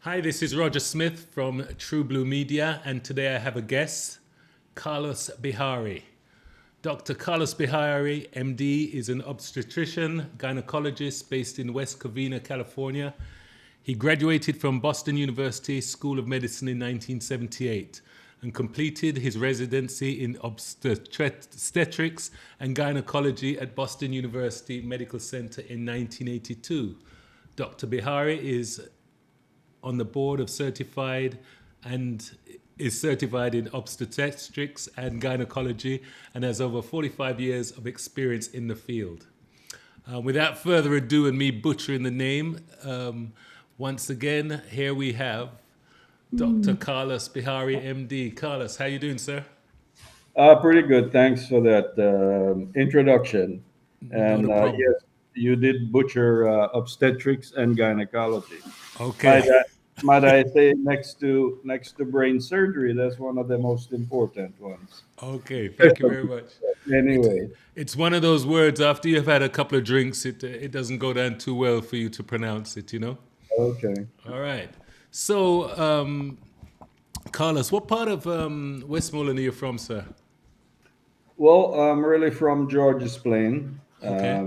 Hi, this is Roger Smith from True Blue Media, and today I have a guest, Carlos Beharie. Dr. Carlos Beharie MD is an obstetrician, gynecologist based in West Covina, California. He graduated from Boston University School of Medicine in 1978 and completed his residency in obstetrics and gynecology at Boston University Medical Center in 1982. Dr. Beharie is on the board of certified and is certified in obstetrics and gynecology and has over 45 years of experience in the field. Without further ado and me butchering the name, once again, here we have Dr. Carlos Beharie MD. Carlos, how you doing, sir? Pretty good. Thanks for that introduction. Not And a problem. yes, you did butcher obstetrics and gynecology. Okay. Might I, might I say next to brain surgery? That's one of the most important ones. Okay, thank you very much. It, Anyway, it's one of those words after you've had a couple of drinks, it doesn't go down too well for you to pronounce it, you know? okay. All right. So, Carlos, what part of Westmoreland are you from, sir? Well, I'm really from George's Plain, Okay.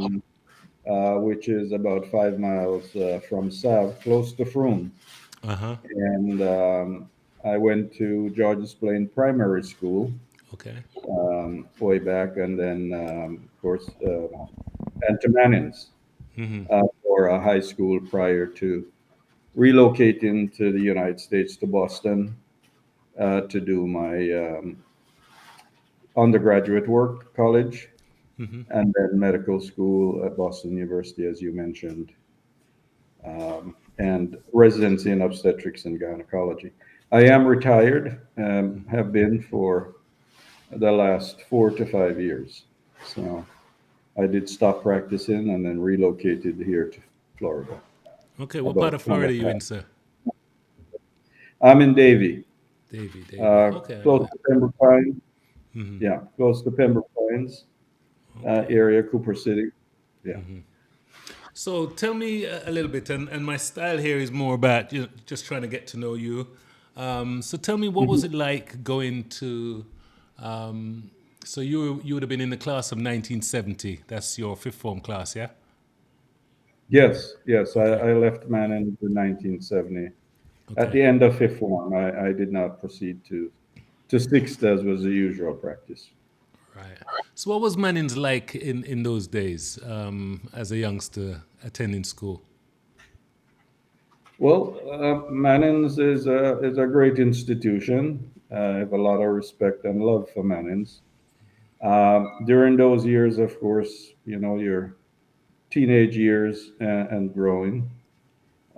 which is about 5 miles from Sav, close to Frome. Uh huh. And I went to George's Plain Primary School Okay. way back, and then of course and to Manning's for a high school prior to relocating to the United States to Boston to do my undergraduate work, college, and then medical school at Boston University, as you mentioned, and residency in obstetrics and gynecology. I am retired, have been for the last 4 to 5 years. So I did stop practicing and then relocated here to Florida Okay. What part about of two and Florida are a you half. in, sir? I'm in Davie, Davy. Okay. close to Pembroke Pines. Yeah, close to Pembroke Pines Okay. area, Cooper City. Yeah. So tell me a little bit, and my style here is more about just trying to get to know you. So tell me, what was Mhm. it like going to? So you would have been in the class of 1970. That's your fifth form class, yeah? Yes, yes. I, Okay. I left Manning in 1970. At Okay. the end of fifth form, I did not proceed to sixth as was the usual practice. Right. So what was Manning's like in those days as a youngster attending school? Well, Manning's is a great institution. I have a lot of respect and love for Manning's. During those years, of course, your teenage years and growing.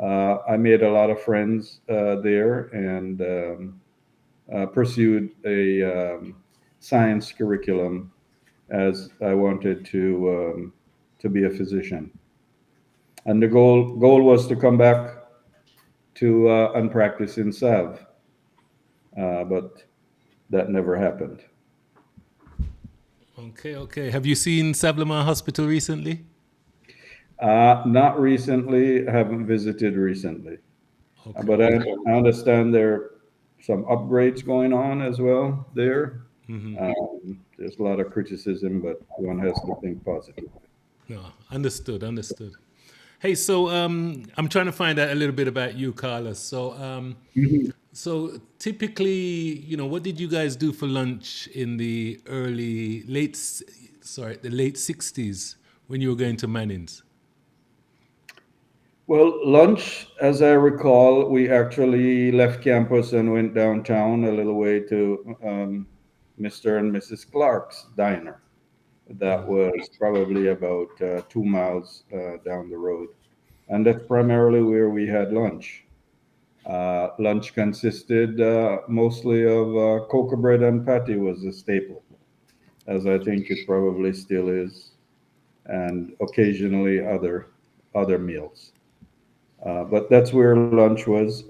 I made a lot of friends there and pursued a science curriculum as I wanted to be a physician. And the goal was to come back to and practice in Sav, but that never happened. Okay. Okay. Have you seen Sablema Hospital recently? Not recently, haven't visited recently. Okay. But Okay. I understand there are some upgrades going on as well there. There's a lot of criticism, but one has to think positively. No, understood. Understood. Hey, so I'm trying to find out a little bit about you, Carlos. So, Mhm. so typically, what did you guys do for lunch in the the late '60s when you were going to Manning's? Well, lunch, as I recall, we actually left campus and went downtown a little way to Mr. and Mrs. Clark's diner. That was probably about 2 miles down the road. And that's primarily where we had lunch. Lunch consisted mostly of cocoa bread and patty was a staple, as I think it probably still is, and occasionally other meals. But that's where lunch was.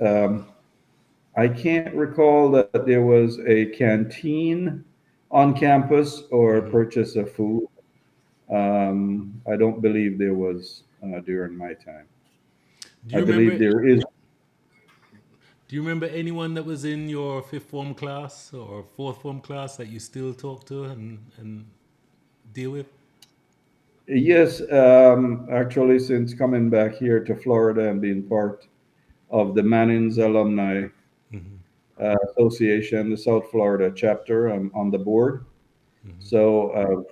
I can't recall that there was a canteen on campus or purchase of food. I don't believe there was during my time. Do I you believe remember? there is. Do you remember anyone that was in your fifth form class or fourth form class that you still talk to and deal with? Yes, actually, since coming back here to Florida and being part of the Manning's Alumni Association, the South Florida chapter, I'm on the board. So I've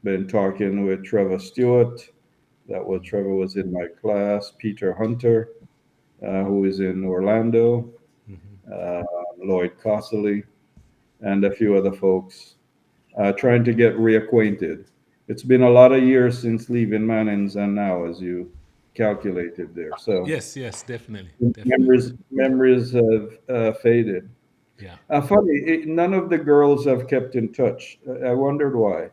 been talking with Trevor Stewart. Trevor was in my class. Peter Hunter, who is in Orlando. Uh, Lloyd Costley, and a few other folks, trying to get reacquainted. It's been a lot of years since leaving Manning's, and now, as you calculated there, so Yes, yes, definitely, definitely. memories have faded. Yeah. Funny, none of the girls have kept in touch. I wondered why.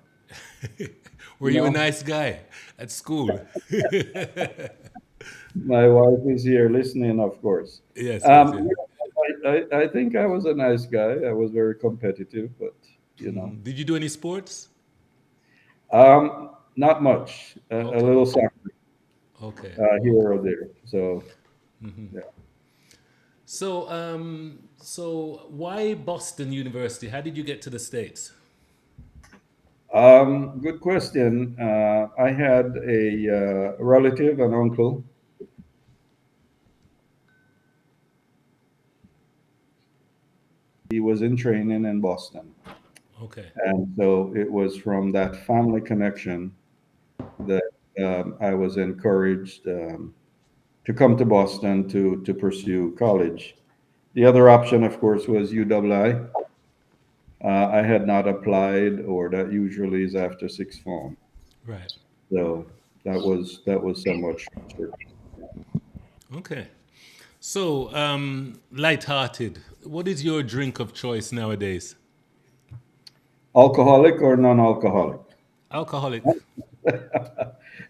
Were You you a know, nice guy at school? my wife is here listening, of course. Yes, yes, yes. I think I was a nice guy. I was very competitive, but you know, Did you do any sports? not much. A Okay, little soccer okay, here okay. or there. So yeah. So why Boston University? How did you get to the States? Good question. I had a relative, an uncle. He was in training in Boston, Okay, and so it was from that family connection that I was encouraged to come to Boston to pursue college. The other option, of course, was UWI. I had not applied, or that usually is after sixth form. right. So that was somewhat structured. Okay. So, lighthearted. What is your drink of choice nowadays? Alcoholic or non-alcoholic? Alcoholic.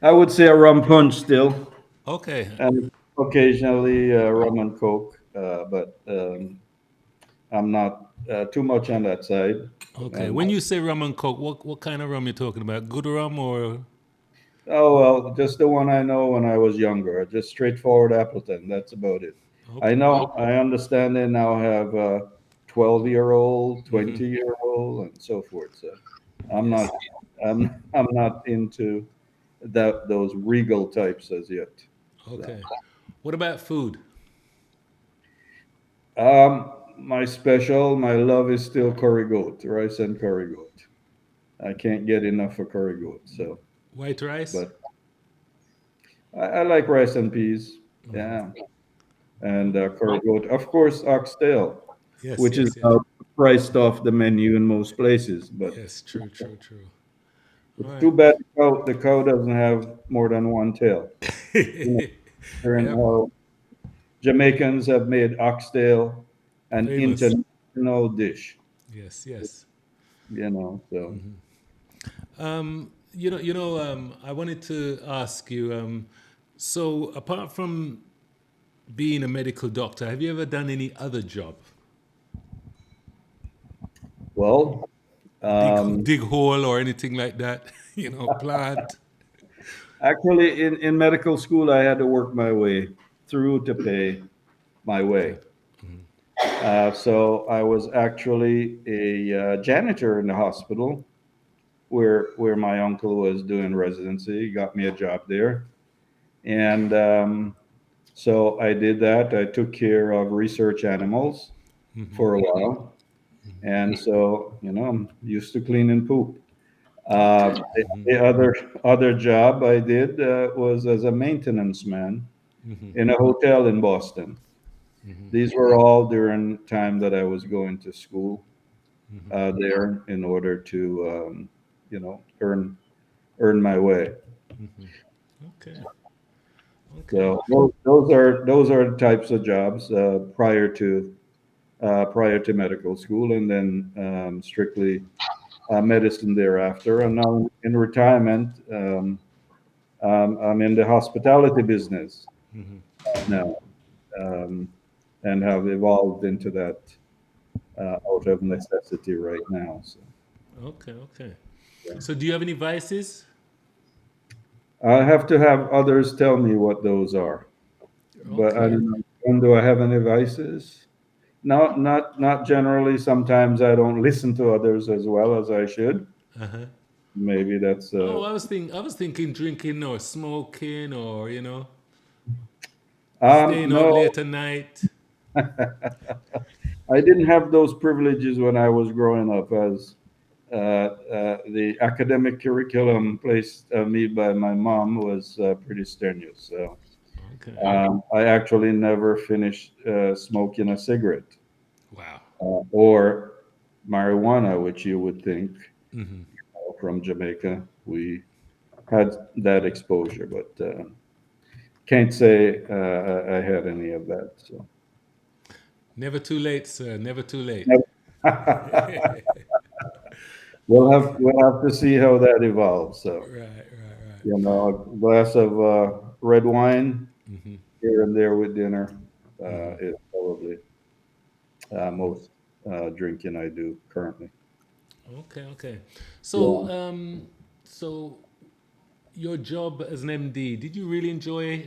I would say a rum punch still, Okay. and occasionally rum and coke, but I'm not too much on that side. Okay. And When you say rum and coke, what kind of rum you talking about? Good rum or oh well, just the one I know when I was younger, just straightforward Appleton. That's about it. I okay. know, I understand they now have 12-year-old, 20-year-old, and so forth. So I'm not, Yes. I'm not into those regal types as yet. So. Okay. What about food? My special, my love is still curry goat, rice and curry goat. I can't get enough of curry goat. So, White rice? but I like rice and peas. Yeah, and curry goat, of course, oxtail, Yes, which is yes, yes. priced off the menu in most places. But Yes, true, true, true. All it's too right. bad the cow doesn't have more than one tail. You know, and Yep. how Jamaicans have made oxtail an Famous. international dish. Yes, yes. So. I wanted to ask you. So, apart from being a medical doctor, have you ever done any other job? Well, Dig, um, dig hole or anything like that? Plant. actually, in medical school, I had to work my way through to pay my Okay. way. So I was actually a janitor in the hospital where my uncle was doing residency. He got me a job there, and so I did that. I took care of research animals for a while, and so I'm used to cleaning poop. Okay. The other job I did was as a maintenance man in a hotel in Boston. These were all during time that I was going to school there in order to earn my way. Okay. Okay. So those are the types of jobs prior to medical school, and then strictly medicine thereafter. And now in retirement, I'm in the hospitality business now, um, and have evolved into that out of necessity right now. So Okay. Okay. yeah. So, do you have any vices? I have to have others tell me what those are, but I Okay. don't know. And do I have any vices? not generally. Sometimes I don't listen to others as well as I should. Uh-huh. Maybe that's Oh, I was thinking drinking or smoking or, staying out no. late at night. I didn't have those privileges when I was growing up, as the academic curriculum placed me by my mom was pretty strenuous. So Okay. I actually never finished smoking a cigarette Wow. or marijuana, which you would think Hmm. from Jamaica we had that exposure, but can't say I had any of that. So. Never too late, sir. Never too late. Okay. We'll have to see how that evolves. So. Right, right, A glass of red wine right. Hmm. here and there with dinner Hmm. is probably most drinking I do currently. Okay, okay. So, Yeah. so your job as an MD, did you really enjoy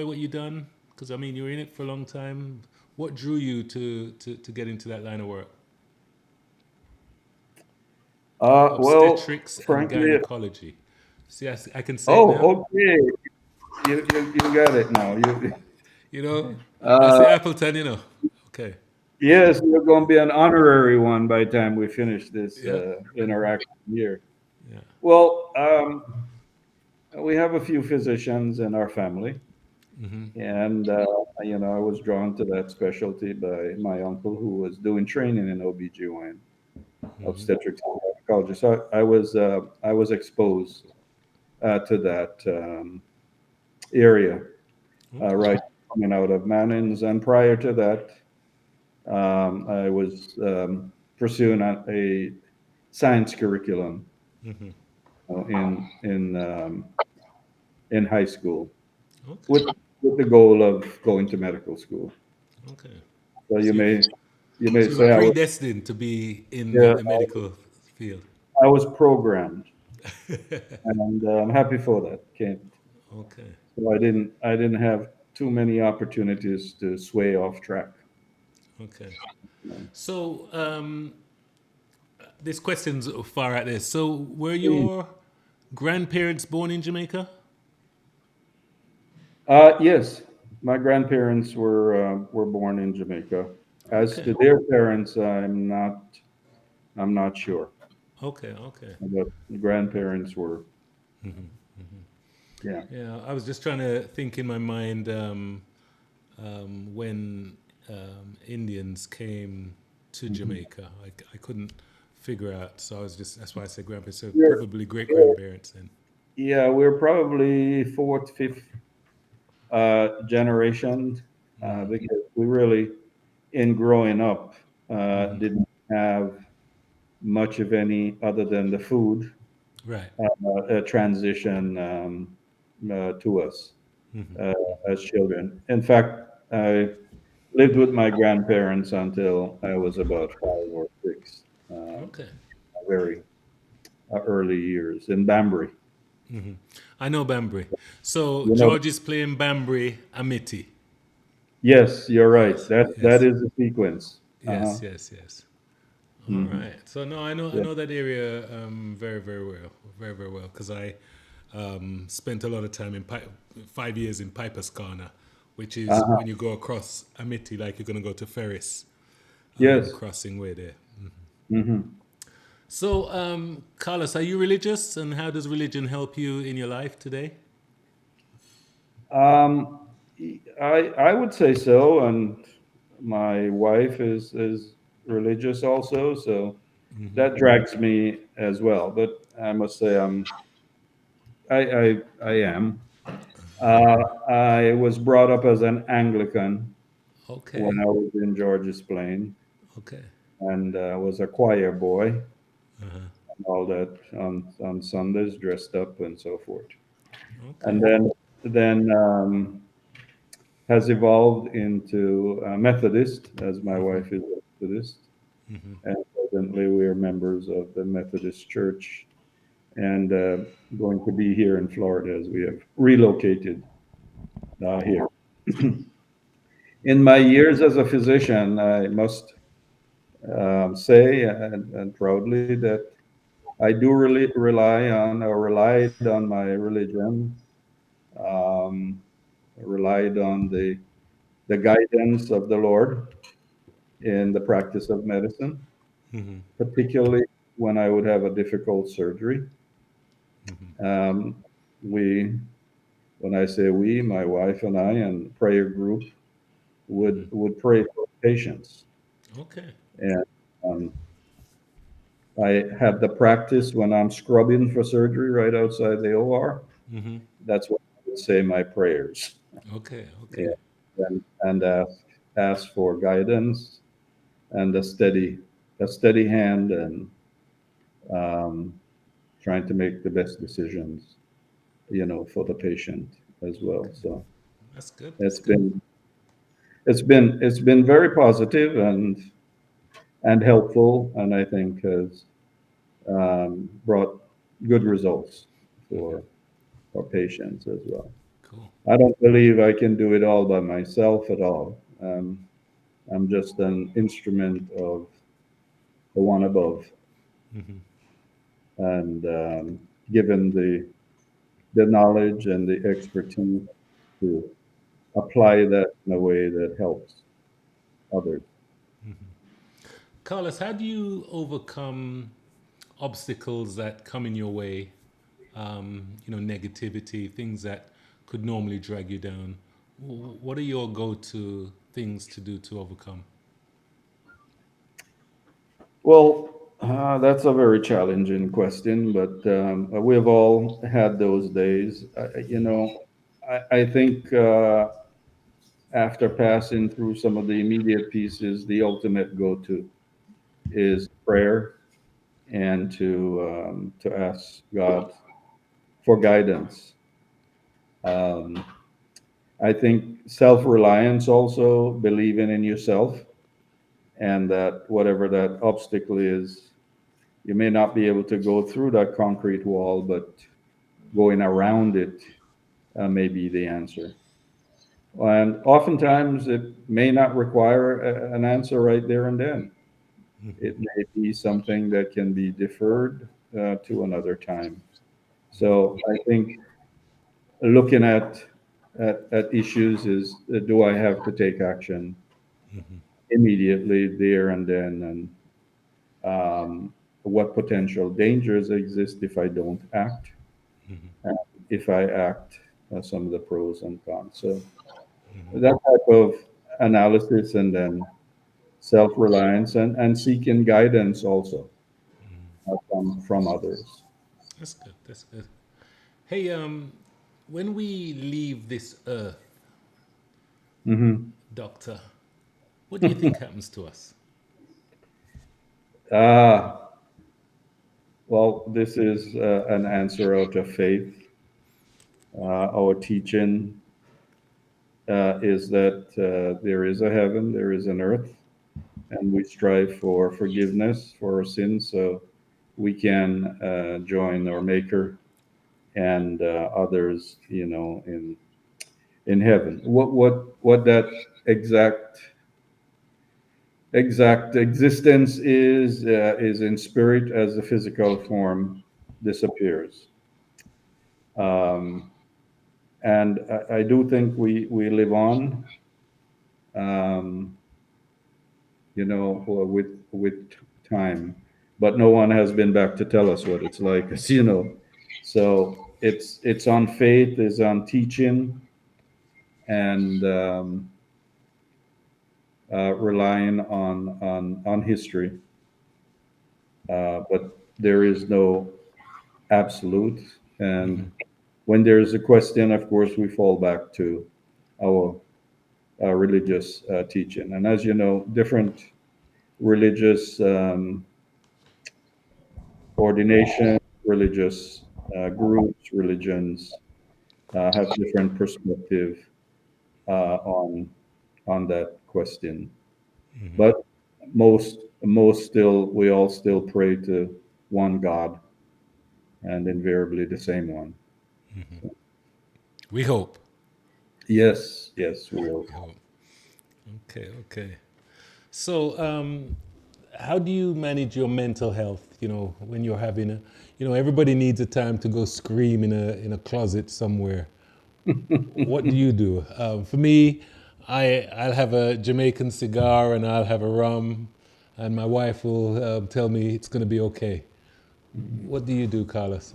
what you done? Because I mean, you were in it for a long time. What drew you to get into that line of work? Well, Obstetrics and frankly, gynecology. See, I can say it now. oh, okay, you got it now. You, I uh, say Appleton. Okay. yes, you're going to be an honorary one by the time we finish this Yeah. interaction here. Yeah. Well, we have a few physicians in our family. Hmm. And, I was drawn to that specialty by my uncle who was doing training in OBGYN, Hmm. obstetrics and gynecology. So I was exposed to that area Okay. right coming out of Mannings. And prior to that, I was pursuing a science curriculum Hmm. in high school Okay. with, with the goal of going to medical school. Okay. So So you may so you were say predestined to be in yeah, the medical field. I was programmed, and I'm happy for that. Can't Okay. so I didn't have too many opportunities to sway off track. Okay. So this question's far out there. So were your grandparents born in Jamaica? Yes, my grandparents were born in Jamaica. As Okay. to their parents, I'm not sure, Okay. Okay. but the grandparents were. Yeah. Yeah, I was just trying to think in my mind when Indians came to Mhm. Jamaica. I couldn't figure out, so that's why I said grandparents. So We're, probably great we're grandparents then. yeah, we're probably fourth, fifth generation because we really, in growing up, Hmm. didn't have much of any other than the food Right. transition to us Hmm. uh, as children. In fact, I lived with my grandparents until I was about 5 or 6, Okay. very early years in Banbury. Hmm. I know Banbury. So You know, George is playing Banbury Amity. yes, you're right. Yes. That Yes. is the sequence. Uh-huh. Yes. Yes. Yes. All Hmm. right. So no, I Yeah. know that area very very well because I spent a lot of time in 5 years in Piper's Corner, which is Uh-huh. when you go across Amity, like you're gonna go to Ferris Yes. crossing way there. Hmm. So, Carlos, are you religious, and how does religion help you in your life today? Um, I would say so, and my wife is religious also, so that drags me as well. But I must say, I am. I was brought up as an Anglican when Okay. I was in George's Plain, Okay. and was a choir boy Uh-huh. and all that on Sundays, dressed up and so forth. And Okay. then has evolved into a Methodist, as my wife is a Methodist, and presently we are members of the Methodist Church, and going to be here in Florida as we have relocated here. In my years as a physician, I must say and proudly that I do really rely on or relied on my religion, um, relied on the guidance of the Lord in the practice of medicine, particularly when I would have a difficult surgery. Um, we, when I say we, my wife and I and prayer group would pray for patients. Okay. And um, I have the practice when I'm scrubbing for surgery right outside the OR. That's when I would say my prayers. Okay. Okay. Yeah, and ask for guidance and a steady hand and um, trying to make the best decisions, for the patient as well. So That's good. That's it's good. been it's been very positive and helpful, and I think has brought good results for our patients as well. Cool. I don't believe I can do it all by myself at all. I'm just an instrument of the one above, and given the knowledge and the expertise to apply that in a way that helps others. Carlos, how do you overcome obstacles that come in your way? Negativity, things that could normally drag you down. What are your go-to things to do to overcome? Well, that's a very challenging question, but we've all had those days. I think after passing through some of the immediate pieces, the ultimate go-to is prayer and to ask God for guidance. Um, I think self-reliance also, believing in yourself, and that whatever that obstacle is, you may not be able to go through that concrete wall, but going around it may be the answer. And oftentimes, it may not require an answer right there and then. It may be something that can be deferred to another time. So I think looking at issues is, do I have to take action immediately there and then, and what potential dangers exist if I don't act, and if I act, some of the pros and cons. So that type of analysis, and then self-reliance, and seeking guidance also from others. That's good. That's good. Hey, when we leave this earth, Hmm. Doctor, what do you think happens to us? Ah, well, this is an answer out of faith. Our teaching is that there is a heaven, there is an earth, and we strive for forgiveness for our sins, so we can join our Maker and others, in heaven. What that exact existence is in spirit as the physical form disappears. Um, and I do think we live on, um, with time, but no one has been back to tell us what it's like, as you know. So it's on faith, is on teaching, and relying on history. But there is no absolute. And when there is a question, of course, we fall back to our religious teaching. And as you know, different religious ordination, religious groups, religions have different perspective on that question. But most still, we all still pray to one God, and invariably the same one. So, We hope. yes, yes, we hope. We hope. Okay, okay. So, how do you manage your mental health? You know, when you're having a, you know, everybody needs a time to go scream in a closet somewhere. What do you do? For me, I'll have a Jamaican cigar and I'll have a rum, and my wife will tell me it's going to be okay. What do you do, Carlos?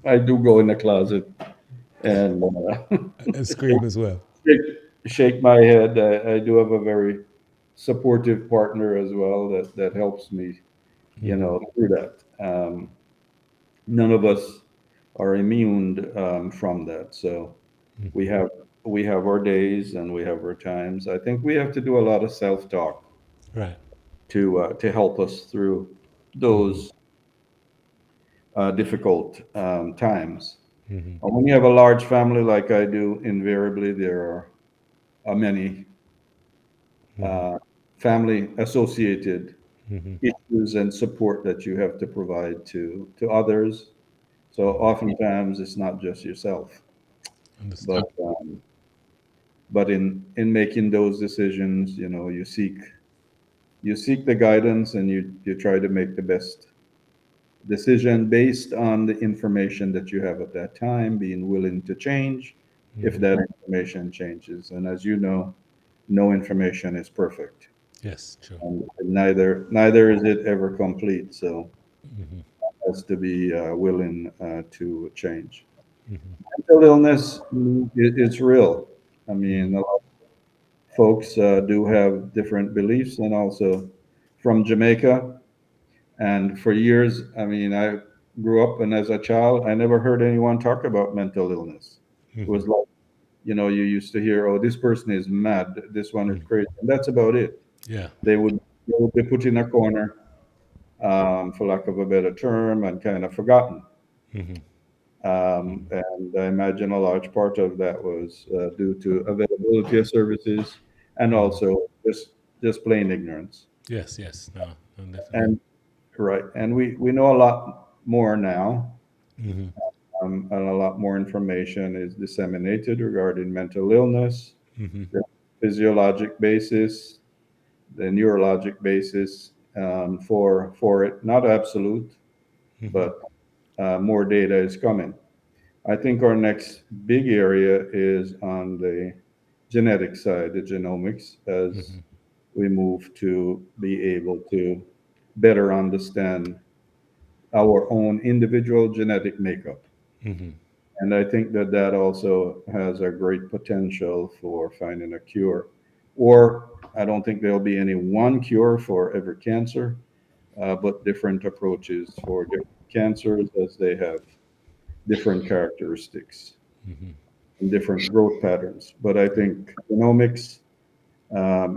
I do go in the closet and And scream as well. shake, shake my head. I do have a very supportive partner as well that helps me, through that. None of us are immune from that. So we have we have our days and we have our times. I think we have to do a lot of self talk Right. to help us through those difficult times. And when you have a large family like I do, invariably there are many uh, family associated issues and support that you have to provide to others. So oftentimes it's not just yourself, but Understood. in making those decisions, you seek the guidance and you try to make the best decision based on the information that you have at that time, being willing to change if that information changes. And as you know, no information is perfect, Yes, true. and neither is it ever complete. So it has to be willing to change. Mental illness is real. I mean, a lot of folks do have different beliefs, and also from Jamaica. And for years, I mean, I grew up, and as a child, I never heard anyone talk about mental illness. It was like, you used to hear, oh, this person is mad, this one is crazy, and that's about it. Yeah. They would be put in a corner, for lack of a better term, and kind of forgotten. And I imagine a large part of that was due to availability of services and also just plain ignorance. Yes, yes. No, no, definitely. And right, and we know a lot more now, and a lot more information is disseminated regarding mental illness, the physiologic basis, the neurologic basis for it. Not absolute, but more data is coming. I think our next big area is on the genetic side, the genomics, as we move to be able to better understand our own individual genetic makeup. And I think that that also has a great potential for finding a cure. Or I don't think there'll be any one cure for every cancer, but different approaches for different cancers as they have different characteristics and different growth patterns. But I think genomics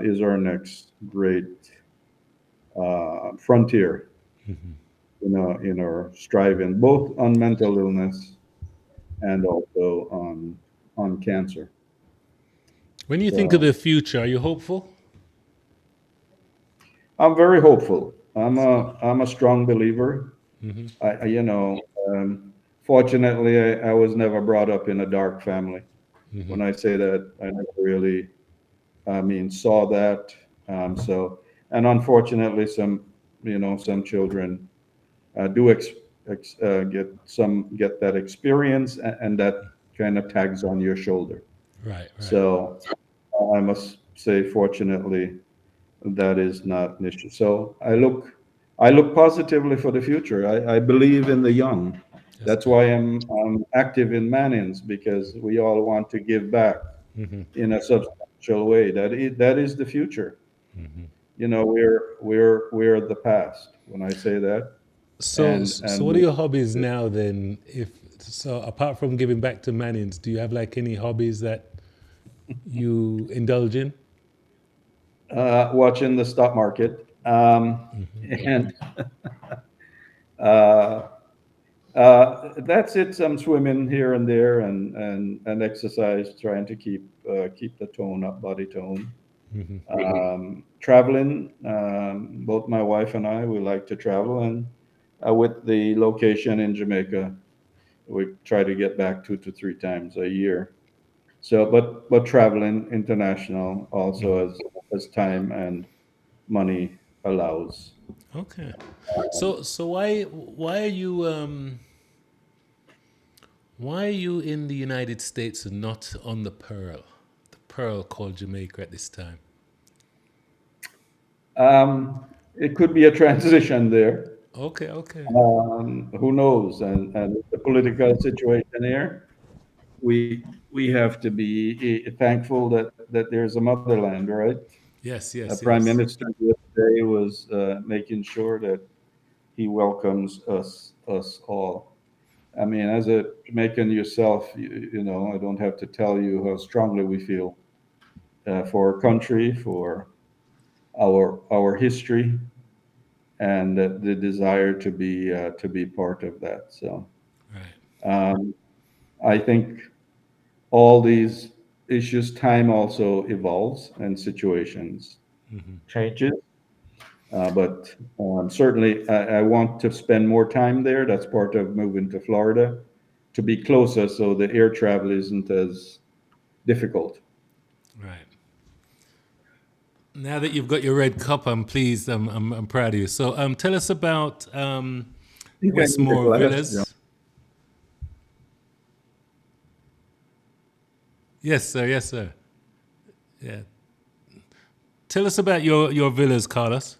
is our next great frontier in our striving both on mental illness and also on cancer. When you think of So the future, are you hopeful? I'm very hopeful. I'm That's good. a strong believer. I you know, fortunately, I was never brought up in a dark family. When I say that, I never really, I mean, saw that. So, and unfortunately, some children do get that experience, and that kind of tags on your shoulder. Right, right. So I must say, fortunately, that is not an issue. So I look positively for the future. I believe in the young. That's That's good. why I'm active in Mannings, because we all want to give back in a substantial way. That is the future. We're the past when I say that, So, and so what are your hobbies now then? If so, apart from giving back to Mannings, do you have like any hobbies that you indulge in? watching the stock market, and uh, that's it. Some swimming here and there, and exercise, trying to keep the tone up, body tone. Traveling, both my wife and I, we like to travel, and with the location in Jamaica, we try to get back 2 to 3 times a year. So, but traveling international also Hmm. as time and money allows. Okay. Um, So why are you in the United States and not on the Pearl called Jamaica at this time? it could be a transition there. Okay, okay. Who knows? And the political situation here, we have to be thankful that there's a motherland, right? Yes, yes, Prime yes. Minister yesterday was making sure that he welcomes us all. I mean, as a Jamaican yourself, you know, I don't have to tell you how strongly we feel for our country, for our history, and the desire to be part of that. So Right. um, I think all these issues, time also evolves and situations Hmm. changes. But certainly, I want to spend more time there. That's part of moving to Florida to be closer, so the air travel isn't as difficult. Right. Now that you've got your red cup, I'm pleased. I'm proud of you. So tell us about You can use a Westmore glass, John. Villas. Yes, sir. Yes, sir. Yeah. Tell us about your villas, Carlos.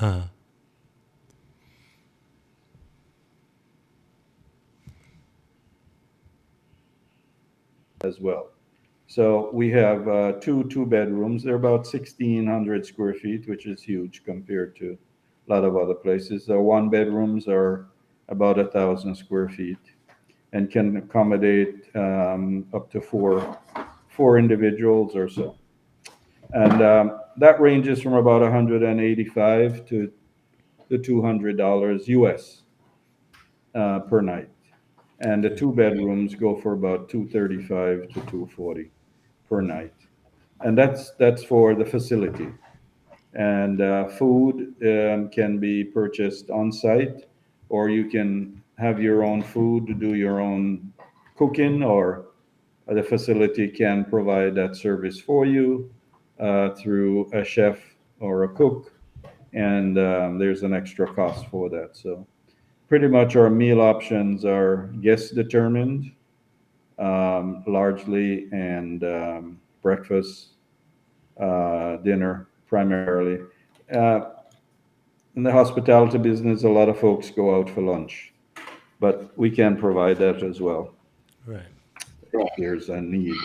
Uh, As well. So we have two bedrooms. They're about 1,600 square feet, which is huge compared to a lot of other places. The one bedrooms are about 1,000 square feet and can accommodate up to four individuals or so. And that ranges from about 185 to the $200 US per night. And the okay. two bedrooms go for about 235 to 240 per night. And that's for the facility. And food can be purchased on site, or you can have your own food, do your own cooking, or the facility can provide that service for you through a chef or a cook, and there's an extra cost for that. So pretty much our meal options are guest determined largely, and breakfast, dinner primarily. Uh, in the hospitality business, a lot of folks go out for lunch, but we can provide that as well Right. if there's a need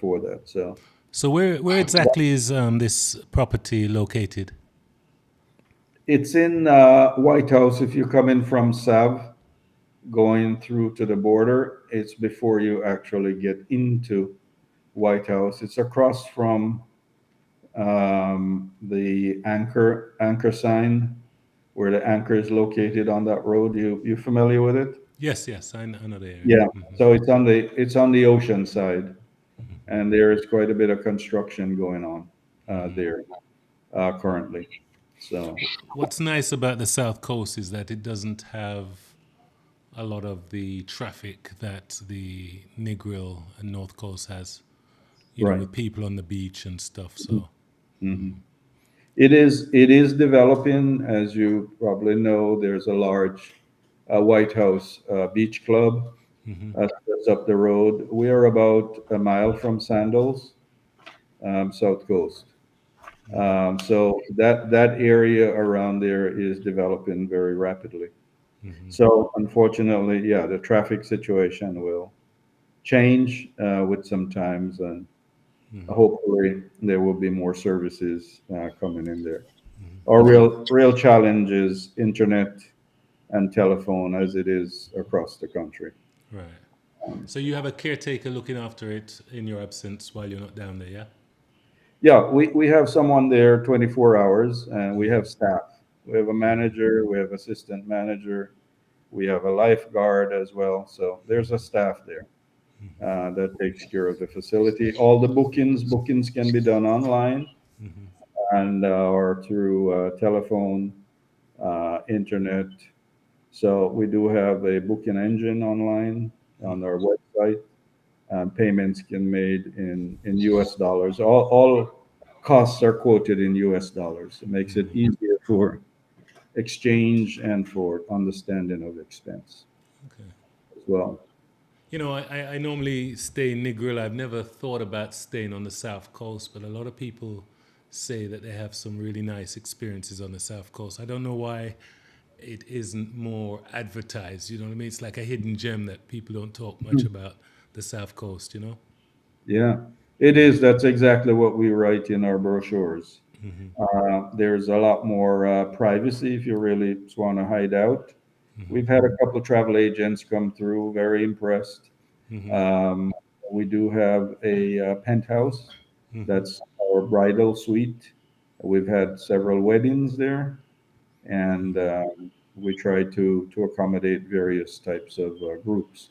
for that. So So where exactly is this property located? it's in White House. If you come in from Sav, going through to the border, it's before you actually get into White House. It's across from the anchor sign where the anchor is located on that road. You familiar with it? Yes, yes. I know the area. Yeah. Hmm. So it's on the ocean side, and there is quite a bit of construction going on there currently. So What's nice about the South Coast is that it doesn't have a lot of the traffic that the Negril and North Coast has. right. With people on the beach and stuff. So Hmm. It is developing, as you probably know. There's a large White House beach club that's up the road. We are about a mile from Sandals, South Coast. So that area around there is developing very rapidly. So unfortunately, yeah, the traffic situation will change with some times, and hopefully there will be more services coming in there. Our real challenge is internet and telephone, as it is across the country. right. So you have a caretaker looking after it in your absence while you're not down there, yeah? Yeah, we have someone there 24 hours, and we have staff. We have a manager, we have assistant manager, we have a lifeguard as well. So there's a staff there. that takes care of the facility. All the bookings can be done online and or through telephone, internet. So we do have a booking engine online on our website. Payments can made in U.S. dollars. All costs are quoted in U.S. dollars. It makes it easier for exchange and for understanding of expense Okay. as well. You know, I normally stay in Negril. I've never thought about staying on the South Coast, but a lot of people say that they have some really nice experiences on the South Coast. I don't know why it isn't more advertised. You know what I mean? It's like a hidden gem that people don't talk much about the South Coast, you know? Yeah, it is. That's exactly what we write in our brochures. There's a lot more privacy if you really just want to hide out. We've had a couple of travel agents come through, very impressed. Um, we do have a penthouse that's our bridal suite. We've had several weddings there, and we try to accommodate various types of groups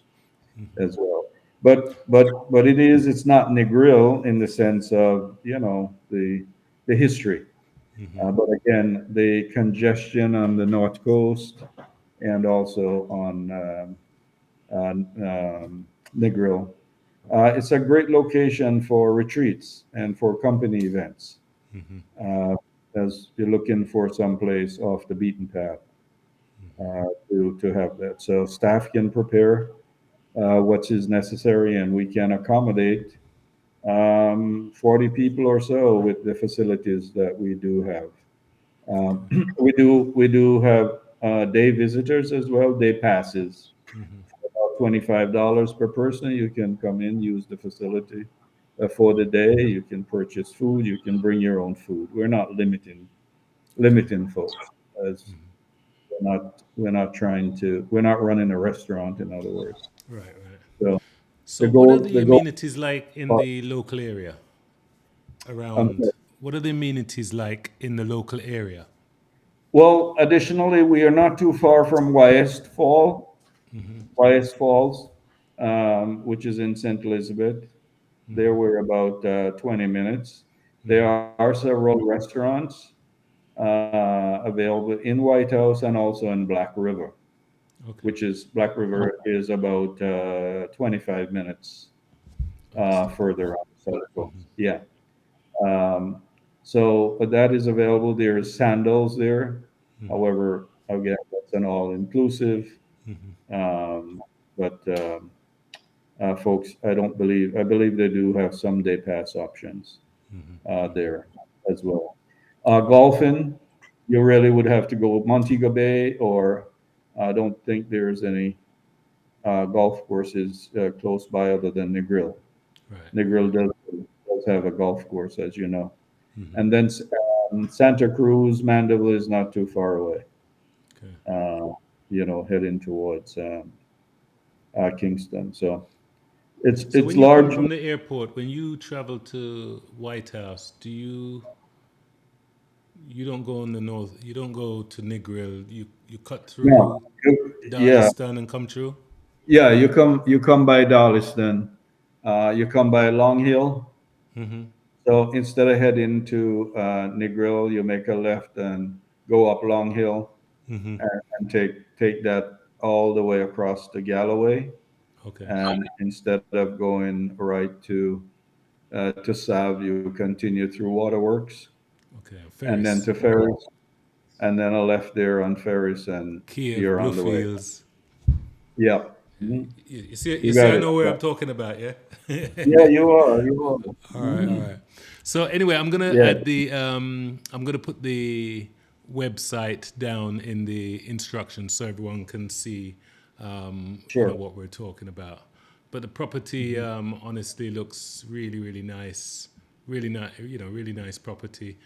as well. But it's not Negril in the sense of the history. But again, the congestion on the north coast and also on Negril. It's a great location for retreats and for company events. Uh, as you're looking for someplace off the beaten path to have that, so staff can prepare what is necessary, and we can accommodate 40 people or so with the facilities that we do have. We do have day visitors as well, day passes. About $25 per person. You can come in, use the facility for the day. You can purchase food. You can bring your own food. We're not Okay. limiting folks, as we're not trying to. We're not running a restaurant, in other words. Right, right. So So, the what are goal the the goal. amenities like in the local area I'm sorry. around? What are the amenities like in the local area? Well, additionally, we are not too far from Wyest Falls, which is in St. Elizabeth. There we're about 20 minutes. There are several restaurants available in White House and also in Black River, Okay, which is Black River is about 25 minutes understood. further on the south coast. Yeah. Um, so that is available. There's sandals there. However, again, that's an all-inclusive. Um, but folks, I believe they do have some day pass options there as well. Golfing, you really would have to go Montego Bay, or I don't think there's any golf courses close by other than Negril. Right. Negril does have a golf course, as you know. And then Santa Cruz, Mandeville is not too far away, Okay. uh, heading towards Kingston. So it's So, it's when you come largely from the airport, when you travel to White House, you don't go in the north? You don't go to Negril. You cut no, through yeah, Darlington and come through. yeah. You come by Darlington, you come by Long Hill. So instead of heading to Negril, you make a left and go up Long Hill, and take that all the way across to Galloway. Okay. And instead of going right to Sav, you continue through Waterworks Okay. and then Ferris, to Ferris, and then a left there on Ferris, and Kiev, you're on the way. Bluefields. Yeah. Yeah. Mhm. You see, You got I it. know where Yeah. I'm talking about, yeah. Yeah, you are. You are. All right, all right. So anyway, I'm gonna Yeah, add I'm gonna put the website down in the instructions so everyone can see, sure. what we're talking about. But the property, honestly looks really, really nice. Really nice, really nice property.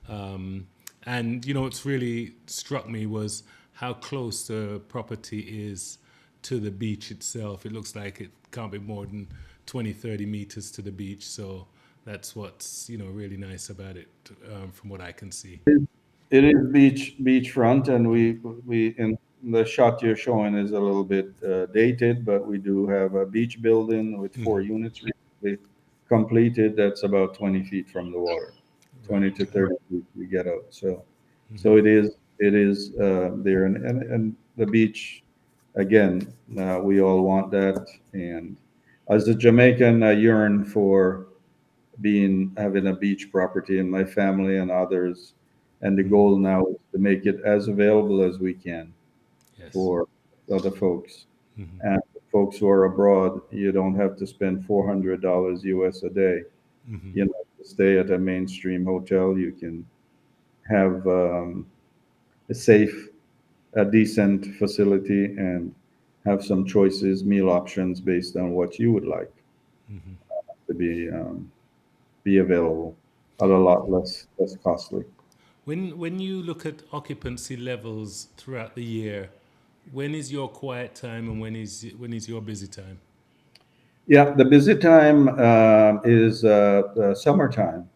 Um, and what's really struck me was how close the property is to the beach itself. It looks like it can't be more than 20, 30 meters to the beach. So that's what's, really nice about it, from what I can see. It is beachfront, and we the shot you're showing is a little bit dated, but we do have a beach building with 4 units recently completed. That's about 20 feet from the water, 20 to Right. 30 feet we get out. So it is there, and the beach again. We all want that, and as a Jamaican, I yearn for being having a beach property in my family and others. And the goal now is to make it as available as we can Yes. for other folks. And folks who are abroad, you don't have to spend $400 US a day, to stay at a mainstream hotel. You can have a safe, a decent facility and have some choices, meal options based on what you would like to be available at a lot less costly. When you look at occupancy levels throughout the year, when is your quiet time and when is your busy time? Yeah, the busy time is the summertime.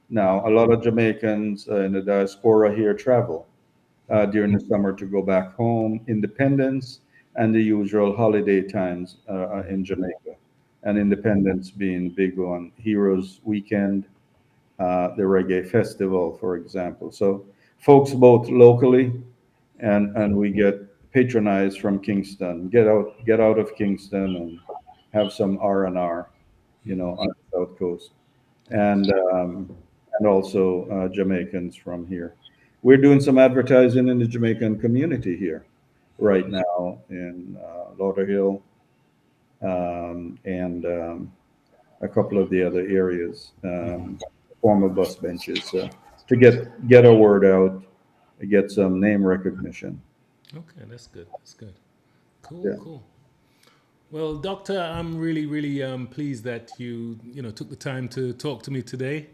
Now, a lot of Jamaicans in the diaspora here travel during the summer to go back home, Independence, and the usual holiday times in Jamaica. And Independence being big on Heroes Weekend, the Reggae Festival, for example. So, folks both locally and we get patronized from Kingston. Get out of Kingston and have some R&R, on the South Coast, and Yes. um, and also Jamaicans from here. We're doing some advertising in the Jamaican community here right now in Lauderhill, and a couple of the other areas, former bus benches, to get our word out, get some name recognition. Okay, that's good. That's good. Cool, Yeah. cool. Well, Doctor, I'm really, really pleased that you took the time to talk to me today.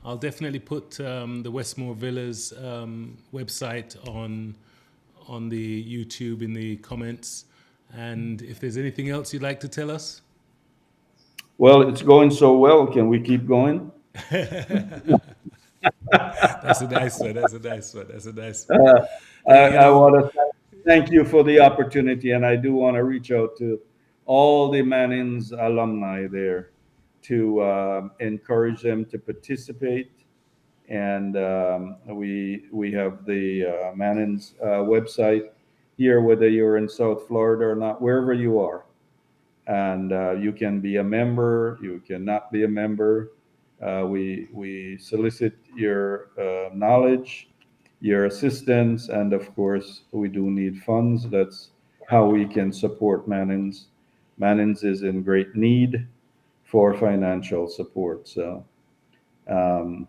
I'll definitely put the Westmore Villas website on the YouTube in the comments. And if there's anything else you'd like to tell us, Well, it's going so well. Can we keep going? that's a nice one. That's a nice one. That's a nice one. Uh, I, Hey, I want to thank you for the opportunity, and I do want to reach out to all the Manning's alumni there to encourage them to participate. And we have the Manning's website here, whether you're in South Florida or not, wherever you are, and you can be a member, you cannot be a member. We solicit your knowledge, your assistance, and of course, we do need funds. That's how we can support Manning's. Manning's is in great need for financial support. So um,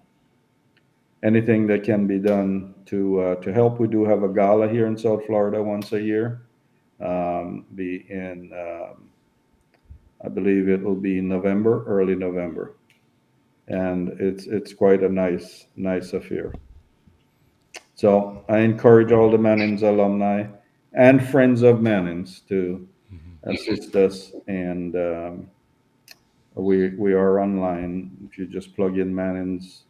anything that can be done to help. We do have a gala here in South Florida once a year. Be in I believe it will be in November, early November, and it's quite a nice affair. So I encourage all the Mannings alumni and friends of Mannings to assist us, and we are online. If you just plug in Mannings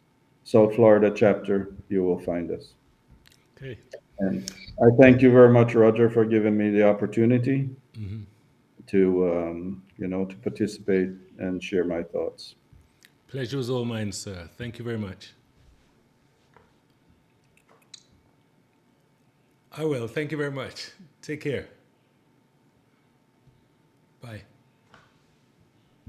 South Florida chapter, you will find us. okay. And I thank you very much, Roger, for giving me the opportunity to participate and share my thoughts. Pleasure was all mine, sir. Thank you very much. I will. Thank you very much. Take care. Bye.